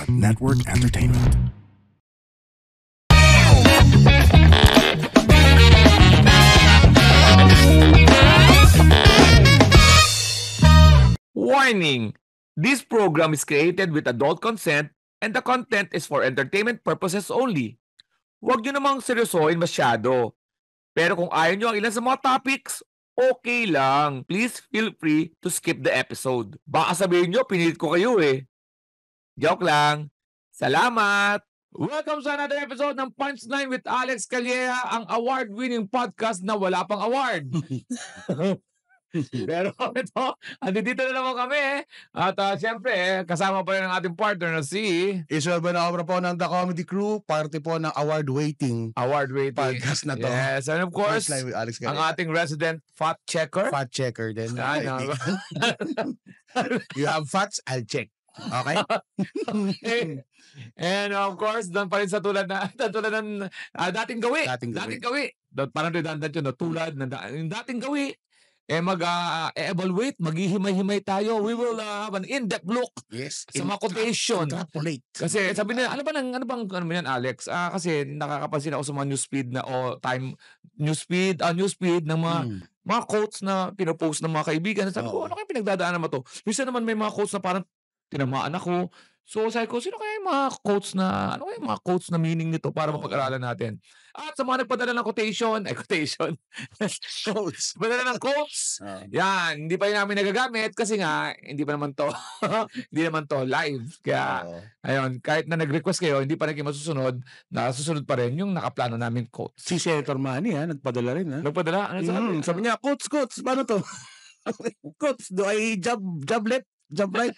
Network Entertainment. Warning! This program is created with adult consent and the content is for entertainment purposes only. Huwag nyo namang seryosohin masyado. Pero kung ayaw nyo ang ilan sa mga topics, okay lang. Please feel free to skip the episode. Baka sabihin nyo, pinilit ko kayo eh. Joke lang. Salamat! Welcome sa another episode ng Punchline with Alex Calleja, ang award-winning podcast na wala pang award. Pero ito, andito na naman kami. At siyempre, kasama pa rin ang ating partner na si Israel Benabra po ng The Comedy Crew, parte po ng award-waiting podcast na to. Yes, and of course, Punchline with Alex ang Calleja. ating resident fact checker. Fat checker din. Ano? You have fats, I'll check. Okay? And of course, doon pa rin sa tulad ng dating gawi. Dating gawi. Parang redundant yun, no? Tulad ng dating gawi. Mag-evaluate, maghihimay-himay tayo. We will have an in-depth look Yes. sa mga quotation. Interpolate. Kasi sabi nila, ano bang yan, Alex? Kasi nakakapansin ako sa mga newsfeed na newsfeed ng mga quotes na pinopost ng mga kaibigan. Sabi ko, ano kaya pinagdadaanan mo to? Minsan naman may mga quotes na parang tinamaan ako. So sabi ko, ano kaya yung mga quotes na meaning nito para mapag-aralan natin? At sa mga nagpadala ng quotation. Quotes. Padala ng quotes. Yan, hindi pa yun namin nagagamit kasi nga, hindi naman to live. Kaya, ayun, kahit na nag-request kayo, hindi pa naging nasusunod pa rin yung nakaplano namin quotes. Si Senator Manny, nagpadala rin, Nagpadala? Ano sabi? Sabi niya, quotes, paano to? Quotes, do I jump left? Jump right?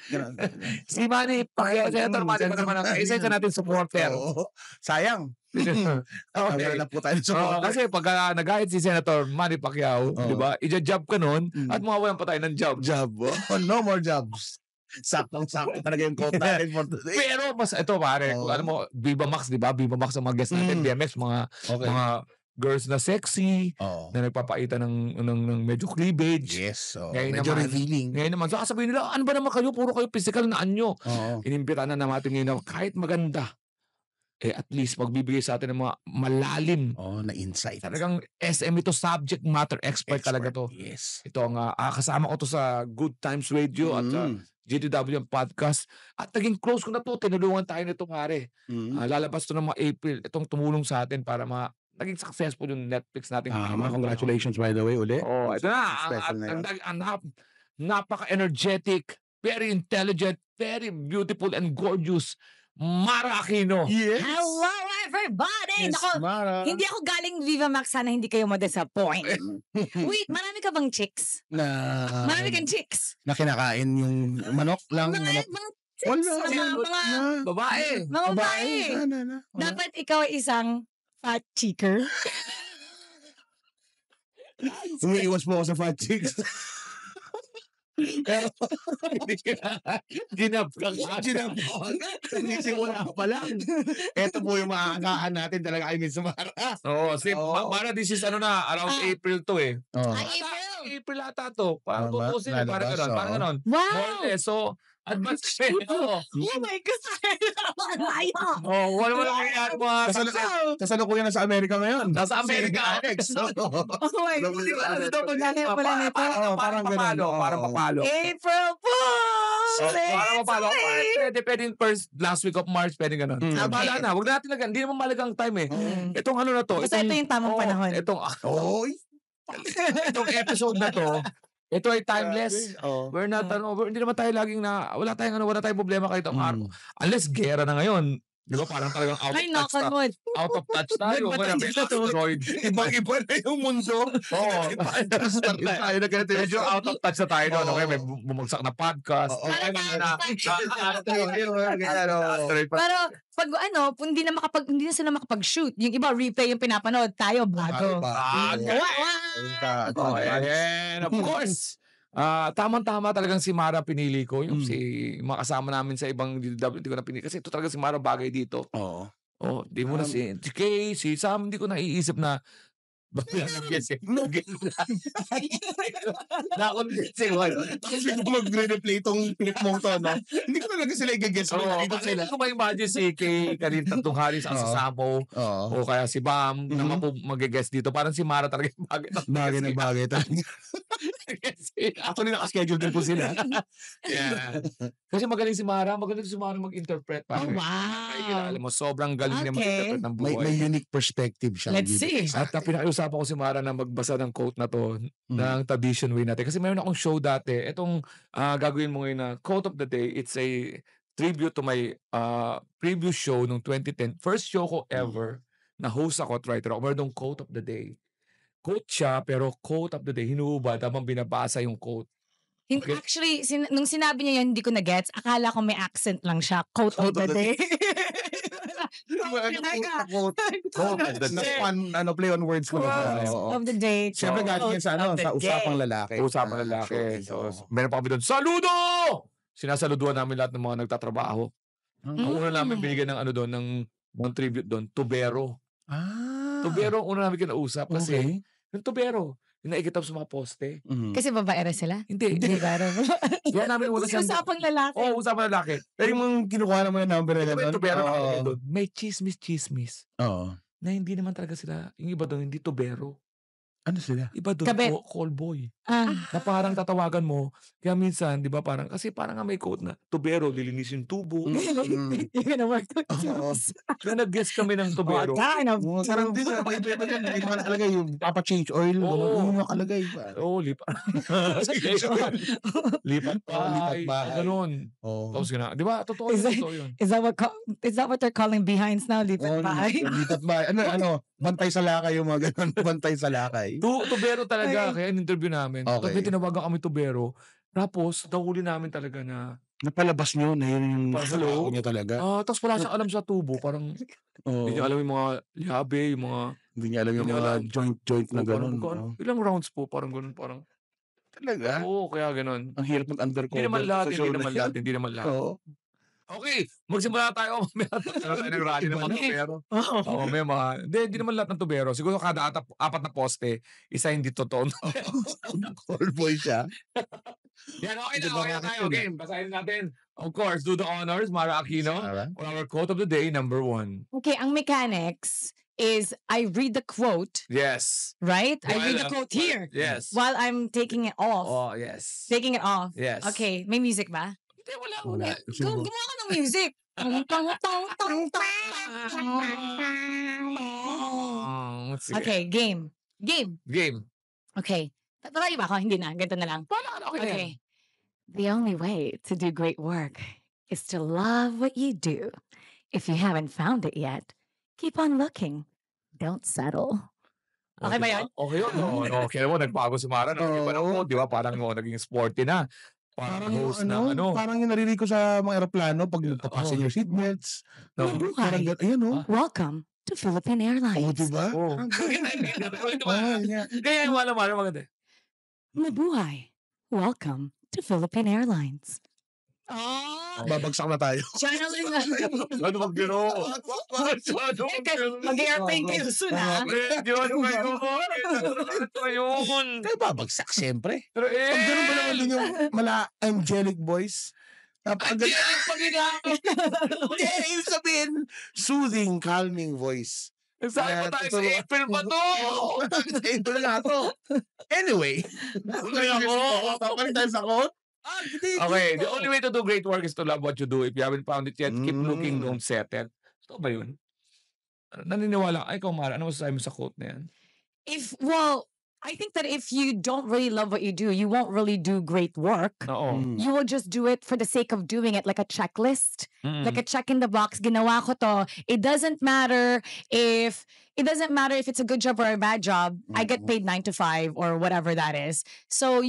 Si Manny, Senator Manny pa naman ang isa natin supporter. Sayang. Okay. Na po tayo supporter. Kasi pag nag-guide si Senator Manny Pacquiao, di ba? Ija-job ka nun at mawawalan pa tayo ng job. No more jobs. Saktong-sakto talaga yung quote natin for today. Pero mas ito pare, kung ano mo, Viva Max, di ba? Viva Max ang mga guest natin, BMX, mga girls na sexy, na nagpapaita ng medyo cleavage. Yes. Medyo revealing. Ngayon naman, so sabihin nila, ano ba naman kayo? Puro kayo physical na anyo. Inimbita na natin ngayon na kahit maganda, at least magbibigay sa atin ng mga malalim. Na insight. Talagang SM ito, subject matter expert talaga to. Yes. Ito ang kasama ko to sa Good Times Radio at GTW ang podcast. At naging close ko na to. Tinulungan tayo nito pare. Lalabas to ng mga April. Itong tumulong sa atin para naging successful yung Netflix natin. Congratulations by the way uli. Ito na. Napaka-energetic, very intelligent, very beautiful and gorgeous Mara Aquino. Yes. Hello everybody! Yes, Nako, Mara. hindi ako galing Viva Max, sana hindi kayo ma-disappoint. Wait, marami ka bang chicks? Marami kang chicks? Na kinakain yung manok lang. Mga chicks, mga Babae. babae. Dapat ikaw ay isang fat cheeker. Umiiwas po ako sa fat chicks. Pero ginap ka. Simula pa lang. Ito po yung makakakaan natin talaga kay Miss Mara. Mara, this is around April to eh. April. Ata to. Parang tutusin, parang ganon. Wow! So, advance Oh my God! wala nangyayari mga Kasalukuyan na sa Amerika ngayon. Nasa Amerika. Alex. Oh my God! Ito pala nito. Parang ganun. Parang papalo. April Fools! Parang papalo. Pwede first last week of March, pwede ganun. Bahala na. Huwag natin hindi naman malagang time eh. Itong na to. Basta ito yung tamang panahon. Itong episode na to, ito ay timeless. We're not, hindi naman tayo laging wala tayong problema kahit ang araw. Unless gera na ngayon. Di ba parang talagang out of touch tayo. Ibang-iba na yung mundo. Medyo out of touch na tayo doon. May bumagsak na podcast. Pero pag hindi na sila makapag-shoot. Yung iba replay yung pinapanood, tayo bago. And of course, tamang-tama talagang si Mara pinili ko. Yung mga kasama namin sa ibang DW, hindi ko na pinili. Kasi ito talaga si Mara bagay dito. Di mo na si Kay, si Sam, hindi ko naiisip na Nag-guess eh. Nakon-guessing ko. Kasi kung magre-replay itong clip mong to, no? Hindi ko talaga sila i-guess mo. Oo, Dito sila. kasi kung ma-imagine si Kay, kanina tatlong hari sa Oo. Sasapo, Oo. o kaya si Bam, na Mhm. mag-guess dito, parang si Mara talaga yung Bagay na bagay talaga. Actually, nakaschedule din po sila. Yeah. Kasi magaling si Mara mag-interpret. Oh, Ay, wow. alam mo, sobrang galing niya Okay. mag-interpret ng May buhay. unique perspective siya. Let's see. At pinakiusapan ko si Mara na magbasa ng quote na to Mm. ng tradition way natin. Kasi meron akong show dati. Itong gagawin mo ngayon na quote of the day, it's a tribute to my previous show nung 2010. First show ko ever na host ako at writer ako. Meron dong quote of the day. Quote siya, pero quote of the day, hinuhubad habang binabasa yung quote. Okay. Actually, nung sinabi niya yun, hindi ko na-gets. Akala ko may accent lang siya. Quote of the day. Quote of the day. Play on words ko na siya. Oo. Of the day. Siyempre galing yan sa, Quote of the sa day. usapang lalaki. Usapang lalaki. So, meron pa kami doon, saludo! Sinasaluduan namin lahat ng mga nagtatrabaho. Ang una namin binigyan ng ng tribute doon, tubero. Tubero ang una namin kinausap kasi Okay. yung tubero, yung naikitap sa mga poste. Kasi babae rin sila? Hindi. Hindi ba? Kaya namin una Kasi usapang lalaki. Oo, usapang lalaki. Pero yung kinukuha naman ng number na May gano'n. tubero na Oo. doon. May chismis Oo. na hindi naman talaga sila, yung iba doon, hindi tubero. Ano sila? Iba doon, Kabit. call boy. Ah. Na parang tatawagan mo. Kaya minsan, di ba, parang nga may quote na, tubero, lilinis yung tubo. You're gonna work with Oo. Kaya nag-guess kami ng tubero. kind of Sarang din na. Iba dyan. May mga nakalagay yung papa-change oil. Oo. Yung mga nakalagay. Oo, lipat. Lipat bahay. bahay. Ganun. Oo. Tapos di ba? Totoo Is yun, it- totoo yun. Is that what they're calling behinds now? Lipat bahay? Lipat bahay. Ano, bantay sa lakay yung mga ganun. Bantay sa lakay. Tubero talaga. Kaya in-interview namin. Okay. Tapos may tinawagan kami tubero. Tapos, nahuli namin talaga na, Napalabas nyo na yun yung Hello? trabaho niya talaga. tapos wala siyang alam sa tubo. Parang, Oo. hindi niya alam yung mga liabe, yung mga, Hindi niya alam yung Hindi niya mga alam. joint na parang, gano'n. ilang rounds po, parang ganun, parang, Talaga? oo, kaya ganun. Ang hirap mag-undercover. Hindi naman lahat, sa show hindi na naman yan. lahat, hindi naman lahat. Oo. Okay, magsimula tayo. Mamaya tayo ng rally ng mga tubero. Oo, may mga, hindi naman lahat ng tubero. Siguro kada apat na poste, isa hindi totoo. Call boy siya. Yan, okay Hindi na, ba okay na bakit tayo. yun, Game, basahin natin. Of course, do the honors, Mara Aquino. Alright. For our quote of the day, number 1. Okay, ang mechanics is I read the quote, Yes. right? I read the While, quote here Yes. while I'm taking it off. Oh, yes. Taking it off. Yes. Okay, may music ba? Hindi, wala. Wala. Gumawa ka ng music. Tong, tong, tong, tong, tong. Sige. Okay, game. Game. Game. Okay. Tatawag ba ako? Hindi na. Ganito na lang. Okay. Okay. The only way to do great work is to love what you do. If you haven't found it yet, keep on looking. Don't settle. Okay ba diba? yun? Okay yun. Okay mo, nagbago si Mara. Iba na po, di ba? Parang naging sporty na. Parang host na Parang yung naririnig ko sa mga aeroplano pag nagpapasin yung seatbelts. Parang ayan o. Welcome to Philippine Airlines. Oo, diba? Oh. Kaya yung wala Mara maganda. Mabuhay. Welcome to Philippine Airlines. Oh, Babagsak na tayo. channeling na. Ano magbiro? Mag-airplane kayo soon, ha? Di ba ano yun? Kaya babagsak siyempre. Pero Pag ganun ba naman din yung angelic voice? Pag Hindi, pag ginamit. ibig sabihin, soothing, calming voice. Sabi pa tayo sa April pa to. April na to. Anyway. Papalit tayo sa quote? Okay, the only way to do great work is to love what you do. If you haven't found it yet, keep looking, don't settle. Ito ba yun? Naniniwala. Ay, ikaw, Mara, ano masasabi mo sa quote na yan? I think that if you don't really love what you do, you won't really do great work. Oo. You will just do it for the sake of doing it, like a checklist, like a check in the box. Ginawa ko to. It doesn't matter if it's a good job or a bad job. I get paid 9 to 5 or whatever that is. So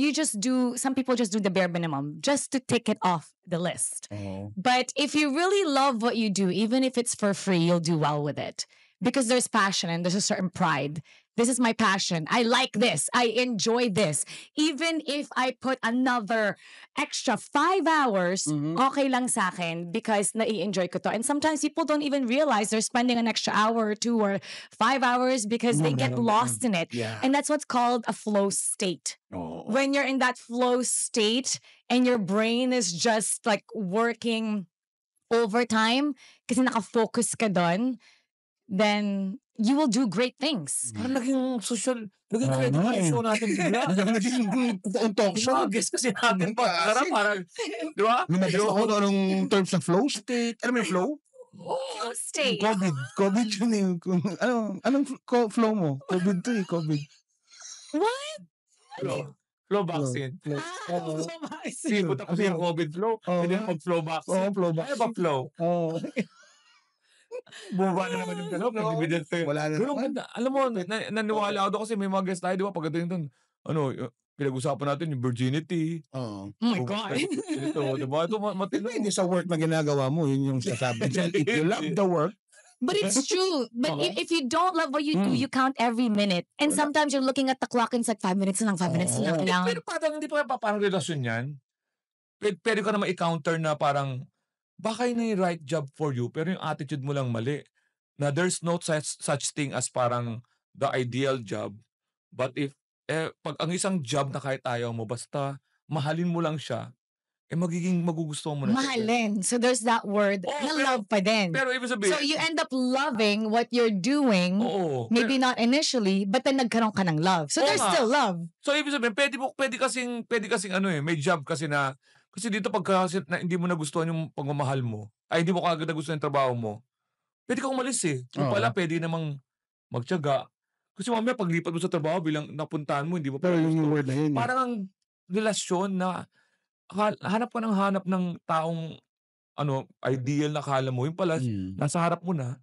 some people just do the bare minimum just to tick it off the list. But if you really love what you do, even if it's for free, you'll do well with it because there's passion and there's a certain pride This is my passion. I like this. I enjoy this. Even if I put another extra 5 hours, okay lang sa akin because nai-enjoy ko to. And sometimes people don't even realize they're spending an extra hour or 2 or 5 hours because they get lost in it. Yeah. And that's what's called a flow state. When you're in that flow state and your brain is just like working overtime kasi nakafocus ka doon, then you will do great things. Parang naging social, naging Oo credit nga show natin bigla. Naging totoong talk show. Mga guest kasi natin pa. Parang, di ba? Lumabas ako kung anong terms ng flow state. Alam mo yung flow? Flow state. COVID yun eh. Anong flow mo? COVID to eh, COVID. What? Flow vaccine. Flow. Sipot ako yung COVID flow. Pwede yung mag-flow vaccine. Flow Ano ba flow? Bumaba na naman yung gano'n. Evidence eh. Wala na Pero naman. ganda. Alam mo, naniwala ako doon kasi may mga guest tayo, di ba? Pagdating doon, pinag-usapan natin yung virginity. Oo. Oh my God. Ito, di ba? Ito, matino. Hindi sa work na ginagawa mo, yun yung sasabi. If you love the work, But it's true. But if you don't love what you do, you count every minute. And sometimes you're looking at the clock and it's like 5 minutes na lang, 5 minutes na lang. Kailangan. Pero parang hindi pa parang relasyon yan. Pwede ka naman i-counter na parang baka yun na yung right job for you pero yung attitude mo lang mali. Na there's no such thing as parang the ideal job. But if pag ang isang job na kahit ayaw mo, basta mahalin mo lang siya, magiging magugustuhan mo na siya. Mahalin. So there's that word na love pa din. Pero ibig sabihin, So you end up loving what you're doing, oo. maybe not initially, but then nagkaroon ka ng love. So Oo there's nga. still love. So ibig sabihin, pwede kasing may job kasi na, kasi dito pagka na hindi mo nagustuhan yung pagmamahal mo, ay hindi mo kagad nagustuhan yung trabaho mo, pwede kang umalis eh. Yung pala, pwede namang magtiyaga. Kasi mamaya paglipat mo sa trabaho bilang napuntahan mo, hindi mo pero yung word na yun. parang ang relasyon na hanap ng taong ideal na kala mo. Yung pala, nasa harap mo na.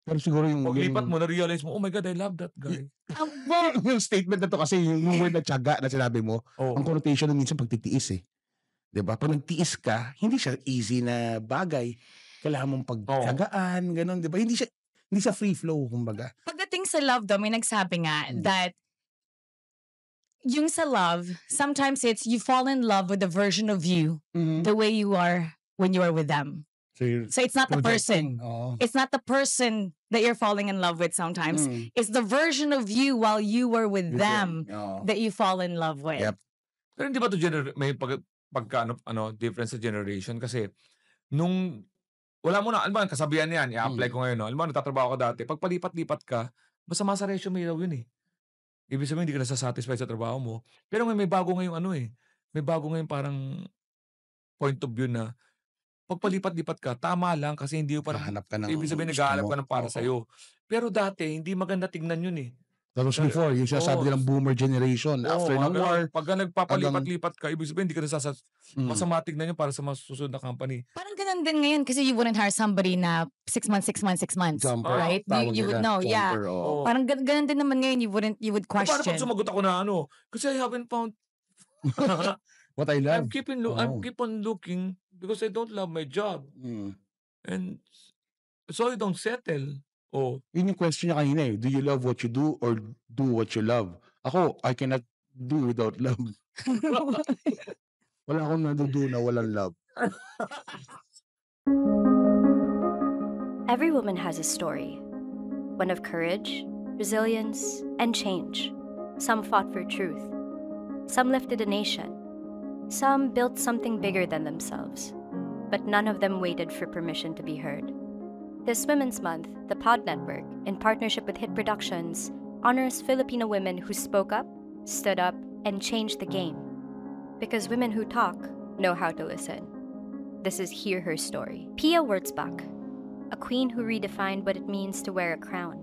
Pero siguro yung... Paglipat mo, na-realize mo, oh my God, I love that guy. yung statement na to kasi yung word na tiyaga na sinabi mo, ang connotation ng minsan pagtitiis eh. Diba? Pag nagtiis ka, hindi siya easy na bagay. Kailangan mong pagtiyagaan, ganun, diba? Hindi siya free flow, kumbaga. Pagdating sa love daw, may nagsabi nga that yung sa love, sometimes it's you fall in love with the version of you the way you are when you are with them. So it's not the person. It's not the person that you're falling in love with sometimes. It's the version of you while you were with them that you fall in love with. Yep. Pero hindi ba ito may difference sa generation? Kasi nung wala mo na, alam mo, kasabihan yan, i-apply ko ngayon. Alam mo, nagtatrabaho ka dati. Pag palipat-lipat ka, masama sa resume daw yun eh. Ibig sabihin, hindi ka nasasatisfied sa trabaho mo. Pero may bago ngayong may bago ngayong parang point of view na pag palipat-lipat ka, tama lang kasi hindi mo parang, Hanap ka ng ibig sabihin, gusto nag-aalap mo. ka ng para sa'yo. Pero dati, hindi maganda tignan yun eh. That was before, yung sinasabi ng boomer generation. After ng war, pag nagpapalipat-lipat ka, ibig sabihin, hindi ka masama tignan yun para sa masusunod na company. Parang ganun din ngayon kasi you wouldn't hire somebody na 6 months, Jumper. right? You would know, yeah. Parang ganun din naman ngayon, you would Paano question. pag sumagot ako na kasi I haven't found what I love. I keep on looking because I don't love my job. And so I don't settle. Yun yung question niya kanina eh. Do you love what you do or do what you love? Ako, I cannot do without love. Wala akong nadudo na walang love. Every woman has a story. One of courage, resilience, and change. Some fought for truth. Some lifted a nation. Some built something bigger than themselves. But none of them waited for permission to be heard. This Women's Month, the Pod Network, in partnership with Hit Productions, honors Filipino women who spoke up, stood up, and changed the game. Because women who talk know how to listen. This is Hear Her Story. Pia Wurtzbach, a queen who redefined what it means to wear a crown.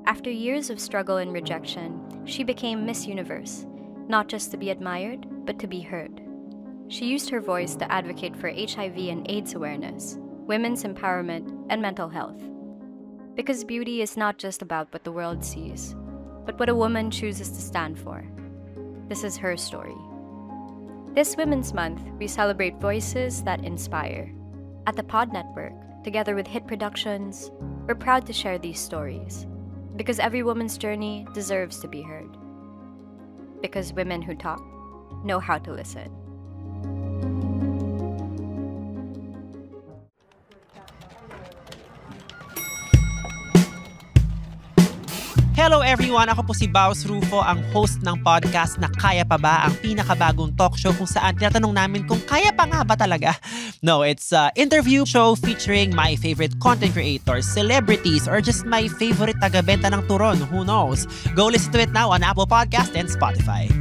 After years of struggle and rejection, she became Miss Universe, not just to be admired, but to be heard. She used her voice to advocate for HIV and AIDS awareness, women's empowerment, and mental health. Because beauty is not just about what the world sees, but what a woman chooses to stand for. This is her story. This Women's Month, we celebrate voices that inspire. At the Pod Network, together with Hit Productions, we're proud to share these stories. Because every woman's journey deserves to be heard. Because women who talk know how to listen. Hello everyone! Ako po si Baus Rufo, ang host ng podcast na Kaya Pa Ba? Ang pinakabagong talk show kung saan tinatanong namin kung kaya pa nga ba talaga? No, it's an interview show featuring my favorite content creators, celebrities, or just my favorite taga-benta ng turon. Who knows? Go listen to it now on Apple Podcast and Spotify.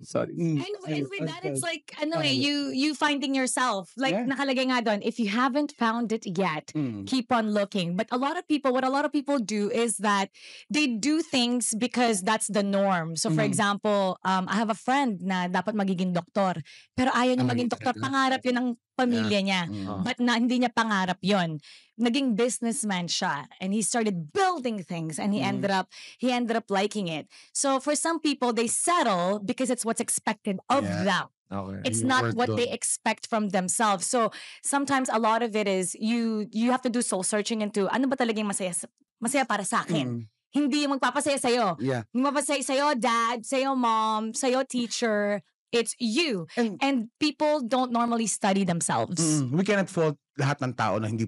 Sorry. And with that, it's like, you finding yourself. Like, nakalagay nga doon, if you haven't found it yet, keep on looking. But what a lot of people do is that they do things because that's the norm. So, for example, I have a friend na dapat magiging doktor. Pero ayaw niya maging doktor. Pangarap yun ng pamilya niya. But hindi niya pangarap yun. Naging businessman siya, and he started building things, and he ended up liking it. So for some people, they settle because it's what's expected of them. Okay. It's Yung not worth what they doon. expect from themselves. So sometimes a lot of it is you have to do soul searching into ano ba talagang masaya para sa akin. Hindi yung magpapasaya sa'yo. Yeah. Yung mapasaya sa'yo, dad, sa'yo, mom, sa'yo, teacher. It's you. And people don't normally study themselves. We cannot fault lahat ng tao na hindi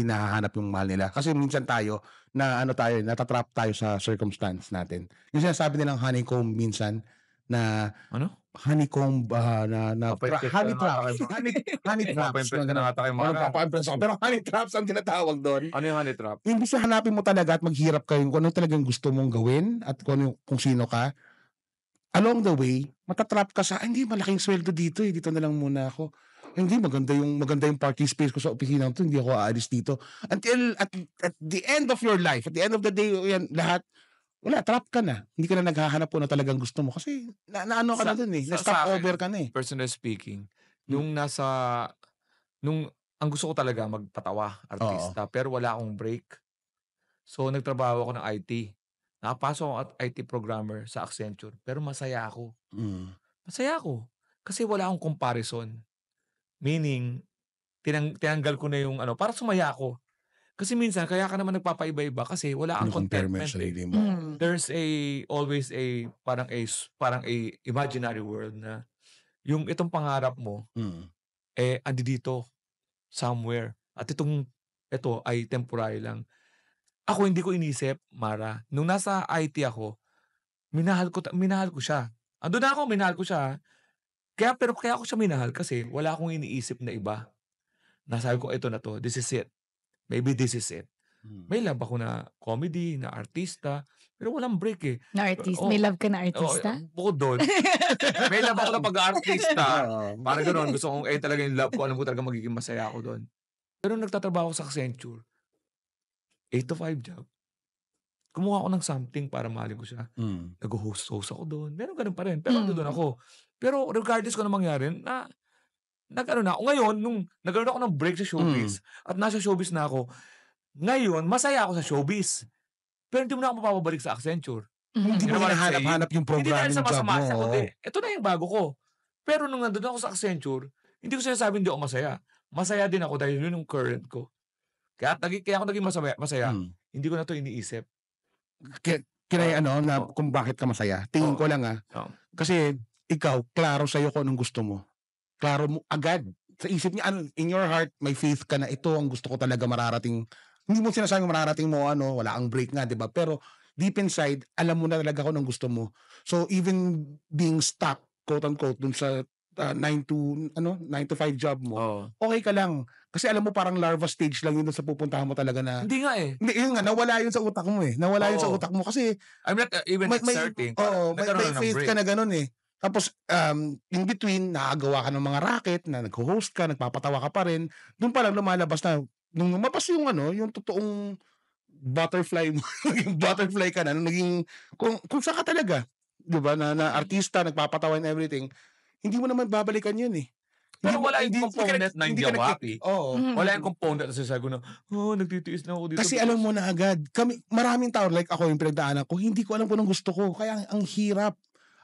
nahahanap yung mahal nila. Kasi minsan tayo, natatrap tayo sa circumstance natin. Yung sinasabi nilang honeycomb minsan, na Ano? honeycomb, honey traps. Pero honey traps ang tinatawag doon. Ano yung honey trap? Yung gusto hanapin mo talaga at maghirap kayo kung ano talagang gusto mong gawin at kung sino ka. Along the way, matatrap ka sa, hindi, malaking sweldo dito dito na lang muna ako. Hindi, maganda yung parking space ko sa opisina to, hindi ako aalis dito. Until at the end of your life, at the end of the day, yan, lahat, wala, trap ka na. Hindi ka na naghahanap po na talagang gusto mo. Kasi, naano ka na dun na-stop over ka na Personally speaking, ang gusto ko talaga magpatawa, artista, pero wala akong break. So, nagtrabaho ako ng IT. Nakapasok ako at IT programmer sa Accenture, pero masaya ako. Masaya ako. Kasi wala akong comparison. Meaning, tinanggal ko na yung para sumaya ako. Kasi minsan, kaya ka naman nagpapaiba-iba kasi wala kang contentment. There's always parang a imaginary world na yung itong pangarap mo, andi dito, somewhere. At ito ay temporary lang. Ako hindi ko inisip, Mara. Nung nasa IT ako, minahal ko siya. Andun na ako, minahal ko siya. Kaya ako siya minahal kasi wala akong iniisip na iba. Nasabi ko, ito na to, this is it. Maybe this is it. May love ako na comedy, na artista, pero walang break eh. Na artista? May love ka na artista? Bukod doon. May love ako na pag-artista. Parang gano'n, gusto kong, talaga yung love ko, alam ko talaga magiging masaya ako doon. Pero nagtatrabaho ako sa Accenture, 8 to 5 job. Kumuha ako ng something para mahalin ko siya. Nag-host ako doon. Meron ganun pa rin. Pero doon ako. Pero regardless ko na mangyari, nag-ano na ako. Ngayon, nung nagkaroon ako ng break sa showbiz, at nasa showbiz na ako, ngayon, masaya ako sa showbiz. Pero hindi mo na ako mapapabalik sa Accenture. Hindi mo hinahanap yung programming job mo. Ito na yung bago ko. Pero nung nandun ako sa Accenture, hindi ko sinasabi hindi ako masaya. Masaya din ako dahil yun yung current ko. Kaya ako naging masaya. Hindi ko na to iniisip. Kung bakit ka masaya. Tingin ko lang kasi ikaw, klaro sa'yo kung anong gusto mo. Klaro mo agad. Sa isip niya, in your heart, may faith ka na ito ang gusto ko talaga mararating. Hindi mo sinasabing mararating mo, wala kang break nga, diba? Pero deep inside, alam mo na talaga kung anong gusto mo. So even being stuck, quote unquote, dun sa 9 to 5 job mo, okay ka lang. Kasi alam mo parang larva stage lang yun sa pupuntahan mo talaga na. Hindi nga eh. Hindi, yun nga, nawala yun sa utak mo eh. Nawala yun sa utak mo kasi I'm not even exerting. May faith ka na ganun eh. Tapos, in between, nakagawa ka ng mga racket na nag-host ka, nagpapatawa ka pa rin. Doon pa lang lumalabas na, nung lumabas yung yung totoong butterfly mo, yung butterfly ka na, naging, kung saan ka talaga, di ba, na artista, nagpapatawa and everything, hindi mo naman babalikan yun eh. Pero wala yung component na hindi ako happy. Wala yung component na sasabi ko na, nagtitiis na ako dito. Kasi alam mo na agad, maraming tao, like ako yung pinagdaanan ko, hindi ko alam kung anong gusto ko. Kaya ang hirap.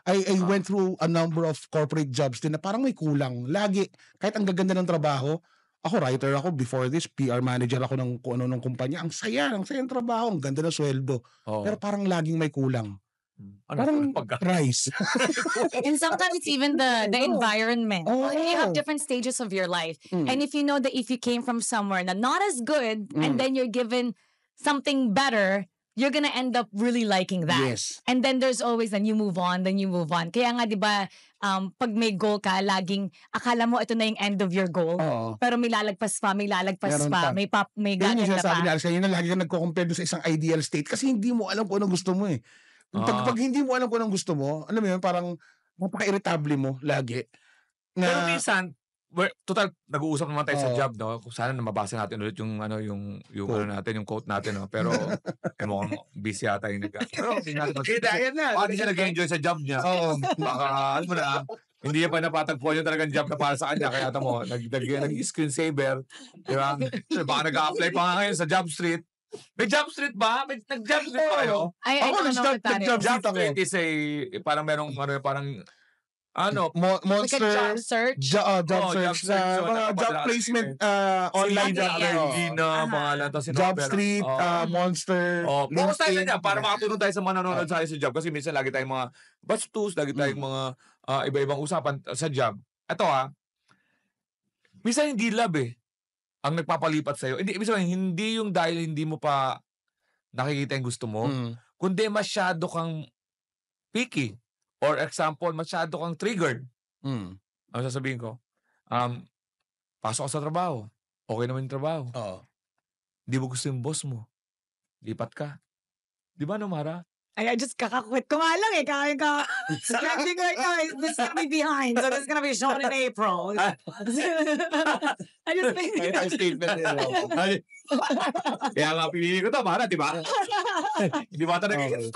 I went through a number of corporate jobs din na parang may kulang. Lagi, kahit ang gaganda ng trabaho, Ako, writer ako before this, PR manager ako ng kung ano ng kumpanya. Ang sayang trabaho, ang ganda ng sweldo. Oo. Pero parang laging may kulang. Ano, Parang pagka- price. And sometimes it's even the environment. Oh. You have different stages of your life. Mm. And if you know that if you came from somewhere na not as good, Mm. and then you're given something better, you're gonna end up really liking that. Yes. And then there's always, then you move on. Kaya nga, di ba, pag may goal ka, laging akala mo ito na yung end of your goal. Oo. Pero may lalagpas pa, Meron pa, pa. may Yan yung gaganda sinasabi pa. ni Alex kanina, lagi ka nagko-compare doon sa isang ideal state kasi hindi mo alam kung anong gusto mo eh. Pag hindi mo alam kung anong gusto mo, alam mo yun, parang napaka-irritable mo lagi. Pero Na, minsan, total, nag-uusap naman tayo sa Oo. job, no? Kung sana na mabasa natin ulit yung Quote. ano natin, yung quote natin, no? Pero, mukhang busy yata yung Pero, hindi natin Yan na. Paano siya nag-enjoy sa job niya? Oo. Baka, alam mo na, hindi niya pa napatagpuan yung talagang job na para sa kanya. Kaya mo, nag-screensaver. Di ba? Baka nag-a-apply pa nga ngayon sa Job Street. May Job Street ba? Nag-Job Street ba kayo? I Ako don't know what that nag-job is. Job Street ako. Street is parang merong, parang, Like a Monster job search. job Oh, job search search. na So, mga dapat job lahat placement online online Okay, job. yeah. Hindi na pangalan to Job Street, Monster, Focus tayo sa LinkedIn. job para makatulong tayo sa mga nanonood sa job kasi minsan lagi tayong mga bastos, lagi tayong mga iba-ibang usapan sa job. Ito minsan hindi love ang nagpapalipat sa'yo. Hindi, ibig sabihin, hindi yung dahil hindi mo pa nakikita yung gusto mo, kundi masyado kang picky. Or example, masyado kang triggered. Ang sasabihin ko, pasok ka sa trabaho. Okay naman yung trabaho. Oo. Hindi mo gusto yung boss mo. Lipat ka. Di ba, no, Mara? I just kakakwit ko nga lang this is gonna be behind, so this is gonna be shown in April. I just think... Kaya ang statement nila. Kaya nga pinili ko to, Mara, di ba? Hindi ba ito nagiging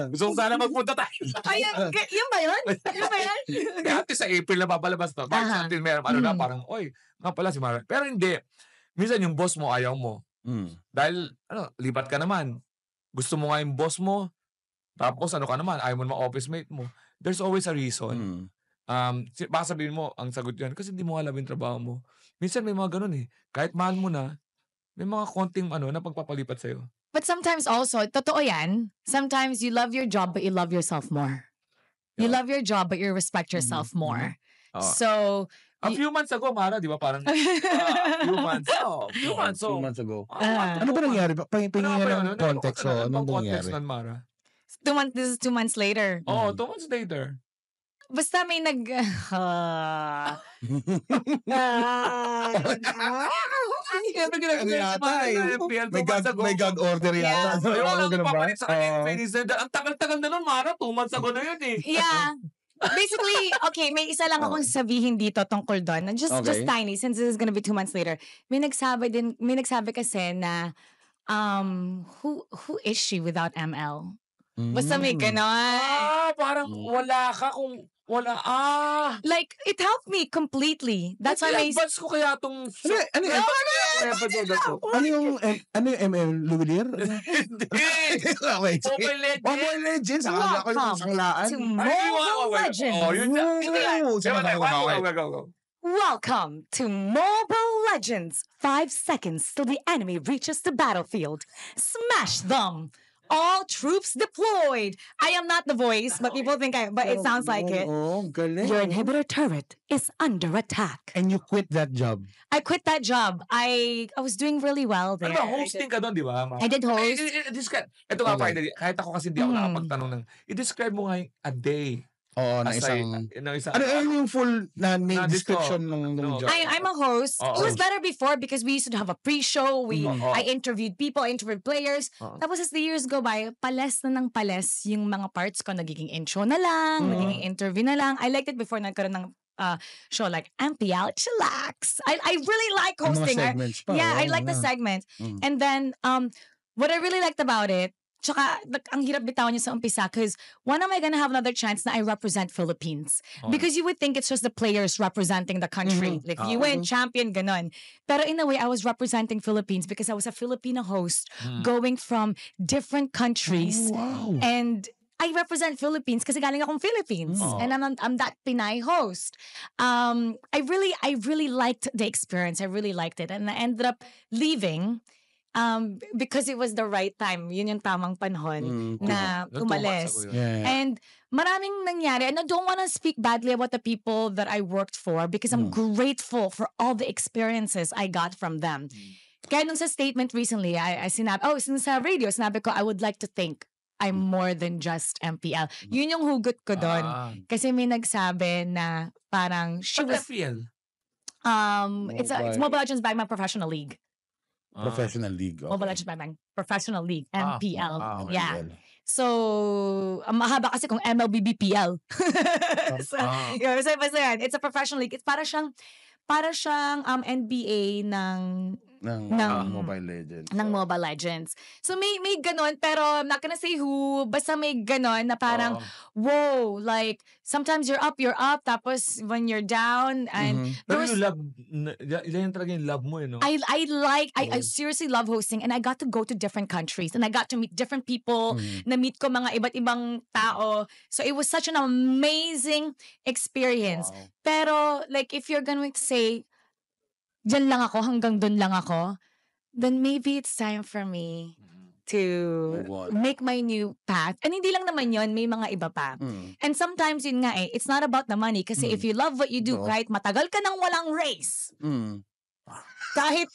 gusto ko sana magpunta tayo. Yun ba yun? Kaya ate sa April na papalabas to. March until meron, na parang, oy, nga pala si Mara. Pero hindi. Minsan yung boss mo, ayaw mo. Dahil, lipat ka naman. Gusto mo nga yung boss mo, tapos ano ka naman, ayaw mo naman office mate mo. There's always a reason. Baka sabihin mo, ang sagot yan, kasi hindi mo alam yung trabaho mo. Minsan may mga ganun Kahit mahal mo na, may mga konting na pagpapalipat sa'yo. But sometimes also, totoo yan, sometimes you love your job but you love yourself more. You love your job but you respect yourself more. So, A few months ago, Mara, di ba? Parang, few months ago. Ano Ano ba nangyari? Pahingin Ano ng context. Ano ba context nangyari? nun, Mara? this is 2 months later. Oo, 2 months later. Basta may Ano yata may gag order Yeah. yata. Yung Ano ganun ba? papalit sa kanya yung Oo. Phoenix na, ang tagal-tagal na nun, Mara. 2 months ago na yun Yeah. Basically, okay, may isa lang akong sabihin dito tungkol doon. Just Okay. tiny, since this is gonna be 2 months later. May nagsabi kasi na, who is she without ML? Basta may ganon. Parang wala ka kung wala. Like, it helped me completely. That's why may... Advance ko kaya itong... Ano yung ML Luwilier? Wait. Mobile Legends. Mobile Legends. Akala ko yung sanglaan. to Mobile Legends. Oh, yun na. Go. Welcome to Mobile Legends. 5 seconds till the enemy reaches the battlefield. Smash them. All troops deployed. I am not the voice, but people think but it sounds like it. Oh, galing. Your inhibitor turret is under attack. And you quit that job. I quit that job. I was doing really well there. Ano ba, hosting ka doon, di ba? I did host. Ito nga, Okay. finally, kahit ako kasi hindi ako nakapagtanong ng, i-describe mo nga yung a day. Oo, na As isang... isang... Ano yung full na name description ng No. job? I'm a host. Oo. It was better before because we used to have a pre-show. Oo. I interviewed people, I interviewed players. Oo. Tapos as the years go by, pales na ng pales yung mga parts ko. Nagiging intro na lang, nagiging interview na lang. I liked it before nagkaroon ng show like MPL Chillax. I really like Yung mga hosting. segments pa. Yeah, I oo, like the nga. segment. And then, what I really liked about it, tsaka, ang hirap bitawan niya sa umpisa because when am I gonna have another chance na I represent Philippines? Because you would think it's just the players representing the country. Like, if you win, champion, ganon. Pero in a way, I was representing Philippines because I was a Filipino host going from different countries. Wow. And I represent Philippines kasi galing akong Philippines. And I'm that Pinay host. I really liked the experience. I really liked it. And I ended up leaving because it was the right time. Yun yung tamang panahon na umalis. And maraming nangyari. And I don't want to speak badly about the people that I worked for because I'm grateful for all the experiences I got from them. Kaya nung sa statement recently, I sinabi, sa radio, sinabi ko, I would like to think I'm more than just MPL. Yun yung hugot ko doon. Kasi may nagsabi na parang she was MPL? It's Mobile Legends Bagman Professional League. Professional league. Mobile Legends Bagman Professional League, MPL. Yeah. So, mahaba kasi kung MLBBPL. So basta yan. It's a professional league. It's para siyang NBA ng Mobile Legends. Ng Mobile Legends. So may ganon, pero I'm not gonna say who, basta may ganon na parang, whoa, like, sometimes you're up, tapos when you're down, and Pero you love, yan talaga yung love mo, no? I seriously love hosting, and I got to go to different countries, and I got to meet different people, na-meet ko mga iba't ibang tao. So it was such an amazing experience. Pero, like, if you're going to say, dyan lang ako, hanggang dun lang ako, then maybe it's time for me to make my new path. And hindi lang naman yon, may mga iba pa. And sometimes yun nga it's not about the money. Kasi if you love what you do, kahit matagal ka nang walang race, kahit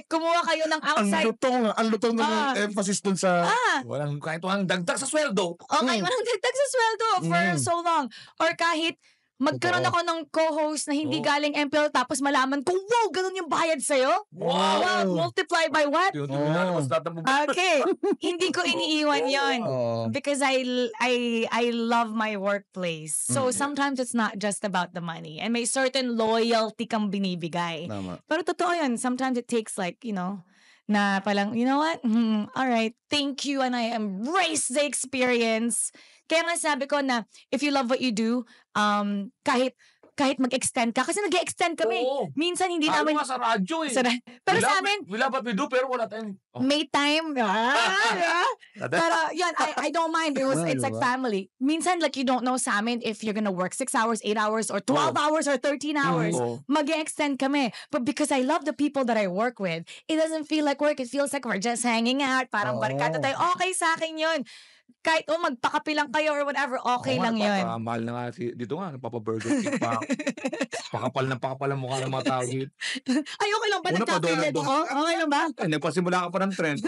kumuha kayo ng outside. Ang lutong ng emphasis dun sa... kahit walang dagdag sa sweldo. Kahit walang dagdag sa sweldo for so long. Or kahit magkaroon ako ng co-host na hindi galing MPL tapos malaman ko, wow, ganun yung bayad sa'yo? Wow! Multiply by what? Okay. Hindi ko iniiwan yon because I love my workplace. So sometimes it's not just about the money. And may certain loyalty kang binibigay. Pero totoo yun. Sometimes it takes like, na palang, you know what? All right. Thank you and I embrace the experience. Kaya nga sabi ko na if you love what you do, kahit mag-extend ka, kasi nag-extend kami. Minsan hindi namin... Ano nga sa radyo Pero sa amin... We love what we do, pero wala tayong... May time. Pero yun, I don't mind. It's like family. Minsan, like, you don't know sa amin if you're gonna work 6 hours, 8 hours, or 12 hours, or 13 hours. Mag-extend kami. But because I love the people that I work with, it doesn't feel like work. It feels like we're just hanging out. Parang barkada tayo. Okay sa akin yun. Kahit magpakapi lang kayo or whatever, okay lang yun. Mahal na nga dito nga, nagpapa-Burger King pa. Pakapal ang mukha ng mga tao dito. Ay, okay lang ba? Nagkakapilit ako? Okay lang ba? Nagpasimula ka pa ng trend.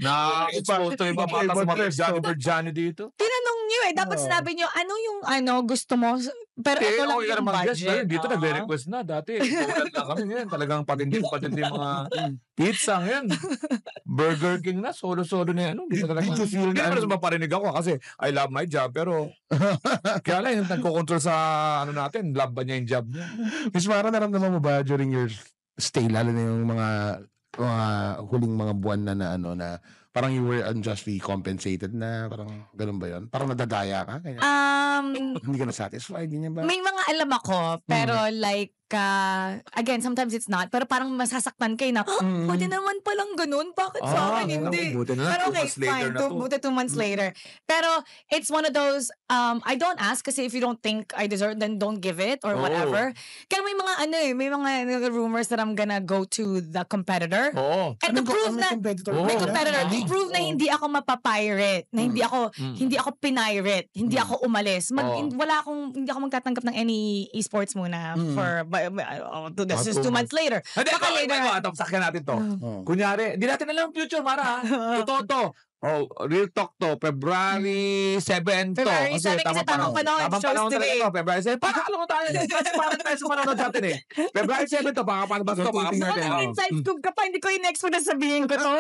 Na-expose to yung babata sa mga Johnny dito. Tinanong niyo dapat sinabi niyo, ano yung gusto mo? Pero ito lang yung budget. Dito nagre-request na dati. Ulat lang kami ngayon. Talagang patindi mga pizza ngayon. Burger King na, solo-solo na yan. Hindi na talaga maparinig ako kasi I love my job. Pero kaya lang yung nagko-control sa natin, love ba niya yung job niya? Miss Mara, naramdaman mo ba during your stay, lalo na yung mga huling mga buwan na parang you were unjustly compensated na, parang ganun ba yun? Parang nadadaya ka? Hindi ka na-satisfied, ganyan ba? May mga alam ako, pero like, again, sometimes it's not, pero parang masasaktan kayo na, pwede naman palang ganun, bakit sa akin hindi? Pero okay, fine, 2 months later. Pero it's one of those, I don't ask kasi if you don't think I deserve, then don't give it or whatever. Kaya may mga may mga rumors that I'm gonna go to the competitor. And to prove na, may competitor, to prove na hindi ako mapapirate, na hindi ako pinirate, hindi ako umalis. Hindi ako magtatanggap ng any esports muna for this is 2 months later. Baka later. Tapos sakyan natin to. Kunyari, hindi natin alam future, Mara. Totoo to. Real talk to. February 7 to. February 7 kasi tamang panahon. Shows today. February 7. Alam mo tayo. Parang tayo sa manonood natin February 7 to. Baka paano ba ito? Inside scoop ka pa. Hindi ko i-next mo na sabihin ko to.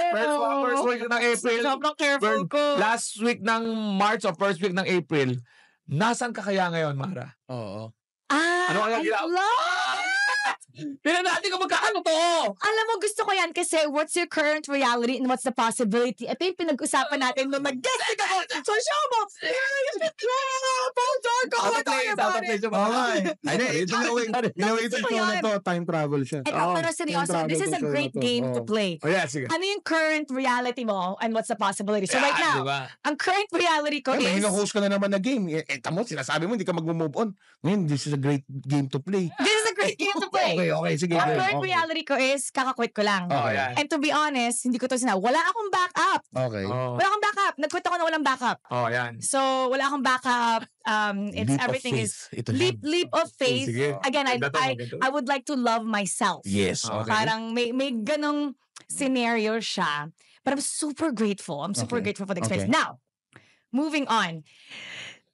First week ng April. Sobrang careful ko. Last week ng March or first week ng April. Nasaan ka kaya ngayon, Mara? Oo. Ano kaya Tingnan natin kung magkano to. Alam mo, gusto ko yan kasi what's your current reality and what's the possibility? Ito yung pinag-usapan natin nung nag-guest ako sa show mo. Innovative show na to. Time travel siya. Pero seryoso, this is a great game to play. Oh, yeah, sige. Ano yung current reality mo and what's the possibility? So right now, Diba? ang current reality ko May is... hino-host ka na naman na game. Tamo, sinasabi mo, hindi ka mag-move on. Ngayon, this is a great game to play. This is a great game to play. Okay, sige. Ang game. current Okay. reality ko is kakakwit ko lang. Oh, yan. And to be honest, hindi ko to sinabi. Wala akong backup. Okay. Oh, Wala akong backup. Nag-quit ako na walang backup. yan. So, wala akong backup. It's Leap of everything is faith. Ito leap of faith. Sige. Again, I would like to love myself. Yes. Okay. Parang may ganong scenario siya. But I'm super grateful. I'm super Okay. grateful for the experience. Okay. Now, moving on.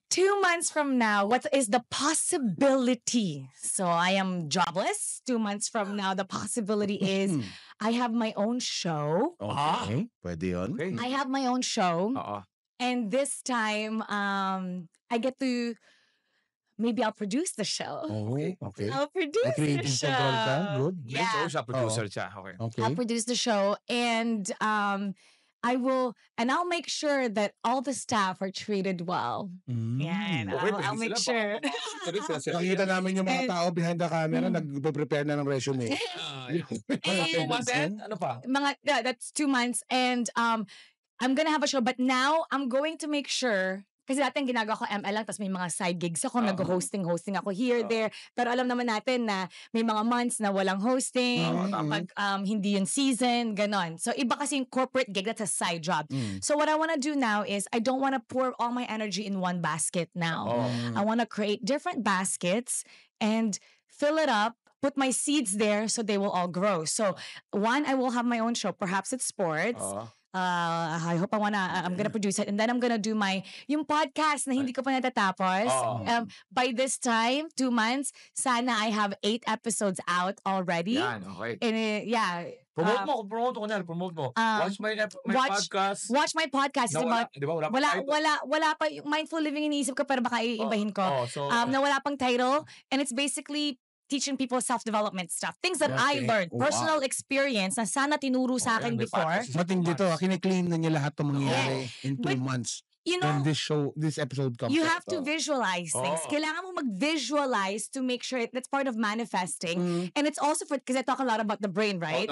2 months from now, what is the possibility? So I am jobless. 2 months from now, the possibility is I have my own show. Okay. Pwede yun. Okay. I have my own show. Oo. And this time, I get to, maybe I'll produce the show. Oh, okay. I'll produce May the creative show. control ka. Good. Yeah. So, siya, producer siya. Okay. Okay. I'll produce the show and I'll make sure that all the staff are treated well. Yan. Okay, I'll pwede make sila. sure. Nakikita namin yung mga tao behind the camera, nagpe-prepare na ng resume. Ano pa? That's 2 months and I'm gonna have a show but now I'm going to make sure kasi dati ang ginagawa ko ML lang tapos may mga side gigs ako, nag-hosting ako here, there. Pero alam naman natin na may mga months na walang hosting, pag hindi yung season, ganon. So iba kasi yung corporate gig, that's a side job. So what I want to do now is I don't want to pour all my energy in one basket now. I want to create different baskets and fill it up, put my seeds there so they will all grow. So one, I will have my own show, perhaps it's sports. I hope I'm gonna produce it and then I'm gonna do yung podcast na hindi ko pa natatapos. By this time, 2 months, sana I have 8 episodes out already. Yan, okay. And Promote mo. Watch my podcast. watch my podcast. Na Wala pa yung Mindful Living iniisip ko pero baka iibahin ko. Na wala pang title and it's basically teaching people self-development stuff. Things that I learned. Personal experience na sana tinuro sa akin before. Matindi to. Kine-claim na niya lahat ng mangyayari in 2 But, months. You know, When this episode comes you out. have to visualize things. Kailangan mo mag-visualize to make sure that's part of manifesting. And it's also because I talk a lot about the brain, right?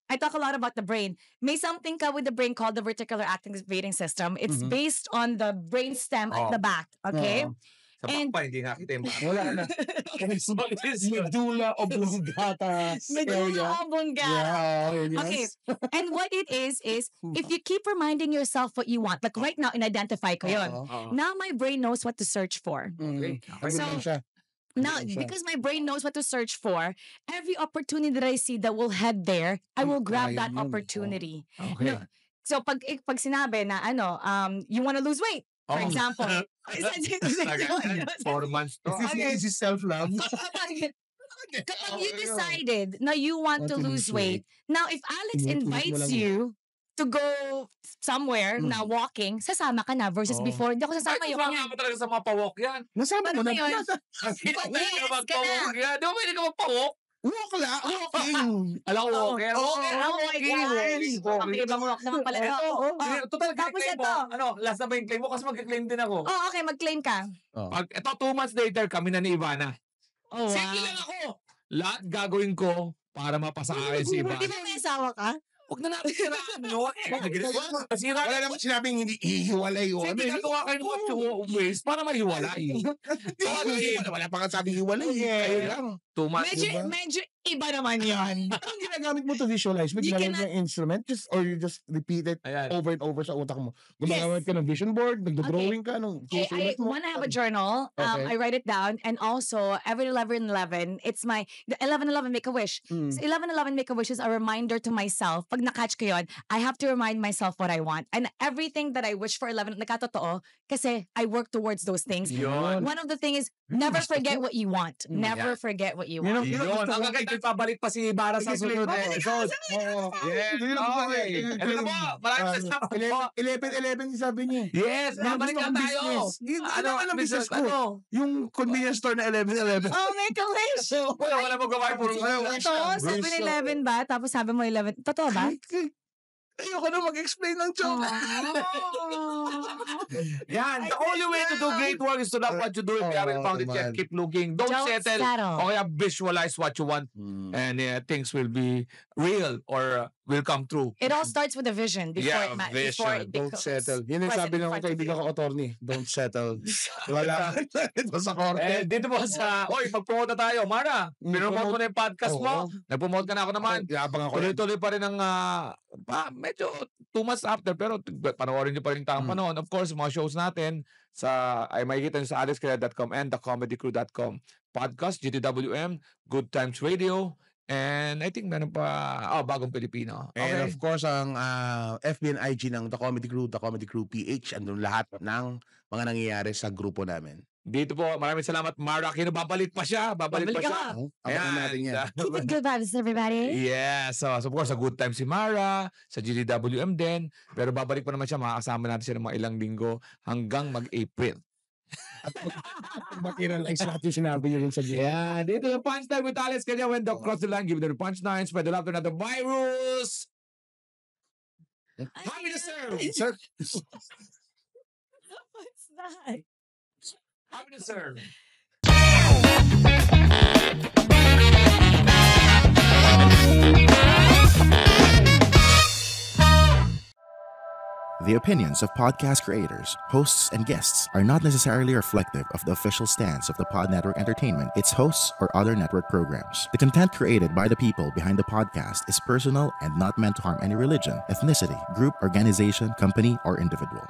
I talk a lot about the brain. May something ka with the brain called the reticular activating system. It's based on the brain stem at the back. Okay? Sa pa, hindi nakita yung back. Wala na. Medulla oblongata. Medulla oblongata. Yeah, Okay. yes. And what it is if you keep reminding yourself what you want, like right now, in-identify ko yun. Now my brain knows what to search for. Okay. So, now, because my brain knows what to search for, every opportunity that I see that will head there, I will grab that opportunity. Okay. No, so pag sinabi na you want to lose weight, for example. 4 months to. Is this self-love? Kapag you decided na you want to lose weight, now if Alex invites you to go somewhere na walking, sasama ka na versus before. Hindi ako sasama yung Ay, mo talaga sa mga pa-walk yan. Nasama mo na. yun? Hindi ka mag-pa-walk yan. Di ba pwede ka magpa-walk? Walk lang. Walking. Alam ko, walker. Oh my God. Ibang walk naman pala. Total, Tapos claim ito. mo. Last na ba yung claim mo? Kasi mag-claim din ako. Oh, okay, mag-claim ka. Pag, ito, 2 months later, kami na ni Ivana. Oh, wow. Sige lang ako. Lahat gagawin ko para mapasa akin si Ivana. Di ba may asawa ka? Huwag na natin siraan yun. Wala naman sinabing hindi ihiwalay yun. Sige, ginagawa kayo ng ways para mahiwalay. Wala pa nga sabing hiwalay. Kayo lang. 2 months. Medyo iba naman yan. Ang ginagamit mo to visualize, maglalagay ng instrument, or you just repeat it Ayan. over and over sa utak mo. Gumagamit ka ng vision board, nagdo-drawing ka, When I have a journal, Okay. I write it down, and also every 11/11, it's the 11/11 Make-A-Wish. So 11/11 Make-A-Wish is a reminder to myself. Pag na-catch ko yun, I have to remind myself what I want. And everything that I wish for 11, nakatotoo, kasi I work towards those things. Yun. One of the things is, never forget what you want. Never forget what what you Yun want. Yun. Ang kagay, pabalik pa si Ibarra sa sunod episode. Yes. Okay. Ano po? Maraming salamat po. 11 sabi niya. Yes. Babalik na tayo. Ano ang business ko? Yung convenience store na 11-11. Oh, may commercial. Wala mo gawain puro Ito, 7-11 ba? Tapos sabi mo 11. Totoo ba? Ayoko na mag-explain ng joke. Yan. The only way to do great work is to love what you do. If you haven't found it yet, keep looking. Don't settle. O kaya visualize what you want. And things will be real or will come true. It all starts with a vision before Yeah, before it Don't becomes settle. Yun yung sabi ng kaibigan ko, attorney. Don't settle. Wala. Ito sa korte. Dito po sa, mag-promote na tayo. Mara, pinromote mo na yung podcast mo. Nag-promote ka na ako naman. Yabang ako. Tuloy-tuloy pa rin ang, medyo 2 months after, pero panoorin nyo pa rin tamang panahon. Of course, mga shows natin, ay makikita nyo sa alexcalera.com and thecomedycrew.com. Podcast, GTWM, Good Times Radio, and I think meron pa, Bagong Pilipino. Okay. And of course, ang FB and IG ng The Comedy Crew, The Comedy Crew PH, andun lahat ng mga nangyayari sa grupo namin. Dito po, maraming salamat, Mara Aquino. Babalik pa siya. Babalik pa siya. Abangan natin yan. Keep it good vibes, everybody. Yeah. So of course, sa Good Time si Mara, sa GDWM din. Pero babalik pa naman siya. Makakasama natin siya ng mga ilang linggo hanggang mag-April. Mag-realize natin sinabi yun sa G. Yeah. Dito yung punchline with Alex Kanya. When the cross the line, give them the punchline. Spread the love to another virus. Happy to serve. Sir, What's that? Happy to serve. The opinions of podcast creators, hosts, and guests are not necessarily reflective of the official stance of the Pod Network Entertainment, its hosts, or other network programs. The content created by the people behind the podcast is personal and not meant to harm any religion, ethnicity, group, organization, company, or individual.